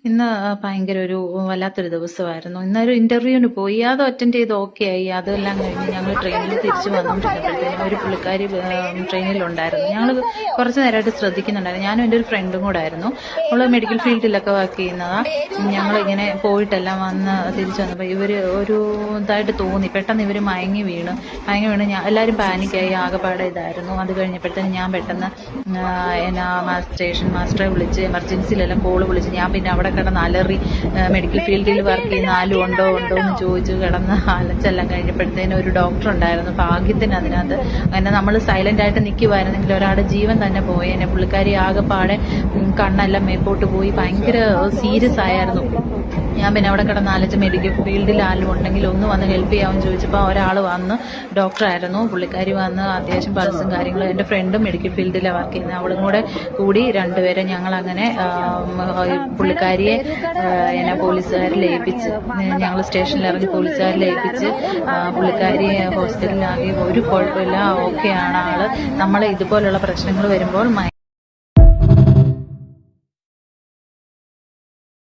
ഇന്ന് ഭയങ്കര ഒരു വല്ലാത്തൊരു ദിവസമായിരുന്നു. ഇന്നൊരു ഇന്റർവ്യൂവിന് പോയി, അത് അറ്റൻഡ് ചെയ്ത് ഓക്കെ ആയി. അതെല്ലാം കഴിഞ്ഞ് ഞങ്ങൾ ട്രെയിനിൽ തിരിച്ചു വന്നുകൊണ്ടിരുന്നപ്പോഴത്തേനും ഒരു പുള്ളിക്കാരി ട്രെയിനിലുണ്ടായിരുന്നു. ഞങ്ങൾ കുറച്ച് നേരമായിട്ട് ശ്രദ്ധിക്കുന്നുണ്ടായിരുന്നു. ഞാനും എൻ്റെ ഒരു ഫ്രണ്ടും കൂടെ ആയിരുന്നു. അവള് മെഡിക്കൽ ഫീൽഡിലൊക്കെ വർക്ക് ചെയ്യുന്നതാ. ഞങ്ങളിങ്ങനെ പോയിട്ടെല്ലാം വന്ന് തിരിച്ചു വന്നപ്പോൾ ഇവർ ഒരു ഇതായിട്ട് തോന്നി. പെട്ടെന്ന് ഇവർ മയങ്ങി വീണ് എല്ലാവരും പാനിക്കായി, ആകെപ്പാടെ ഇതായിരുന്നു. അത് കഴിഞ്ഞപ്പോഴത്തേനും ഞാൻ പെട്ടെന്ന് എന്നാ സ്റ്റേഷൻ മാസ്റ്ററെ വിളിച്ച് എമർജൻസിയിലെല്ലാം കോള് വിളിച്ച് ഞാൻ പിന്നെ അവിടെ കിടന്ന് അലറി. മെഡിക്കൽ ഫീൽഡിൽ വർക്ക് ചെയ്യുന്ന ആരും ഉണ്ടോ എന്ന് ചോദിച്ചു കിടന്ന് അലച്ചെല്ലാം കഴിഞ്ഞപ്പോഴത്തേനും ഒരു ഡോക്ടർ ഉണ്ടായിരുന്നു. ഭാഗ്യത്തിന് അതിനകത്ത് അങ്ങനെ നമ്മൾ സൈലന്റ് ആയിട്ട് നിൽക്കുമായിരുന്നെങ്കിൽ ഒരാളുടെ ജീവൻ തന്നെ പോയേനെ. പുള്ളിക്കാരി ആകെപ്പാടെ കണ്ണെല്ലാം മേപ്പോട്ട് പോയി, ഭയങ്കര സീരിയസ് ആയിരുന്നു. ഞാൻ പിന്നെ അവിടെ കിടന്ന് ആലോചിച്ച് മെഡിക്കൽ ഫീൽഡിൽ ആരും ഉണ്ടെങ്കിൽ ഒന്ന് വന്ന് ഹെൽപ്പ് ചെയ്യാമെന്ന് ചോദിച്ചപ്പോൾ ഒരാൾ വന്ന്, ഡോക്ടറായിരുന്നു പുള്ളിക്കാരി, വന്ന് അത്യാവശ്യം പൾസും കാര്യങ്ങളും. എൻ്റെ ഫ്രണ്ടും മെഡിക്കൽ ഫീൽഡിലാണ് വർക്ക് ചെയ്യുന്നത്. അവളും കൂടി രണ്ടുപേരെ ഞങ്ങളങ്ങനെ പുള്ളിക്കാരിയെ എന്നെ പോലീസുകാരിൽ ഏൽപ്പിച്ച്, ഞങ്ങൾ സ്റ്റേഷനിൽ ഇറങ്ങി പോലീസുകാരിൽ ഏൽപ്പിച്ച് പുള്ളിക്കാരിയെ ഹോസ്പിറ്റലിലാകെ ഒരു കുഴപ്പമില്ല, ഓക്കെയാണ് ആള്. നമ്മൾ ഇതുപോലുള്ള പ്രശ്നങ്ങൾ വരുമ്പോൾ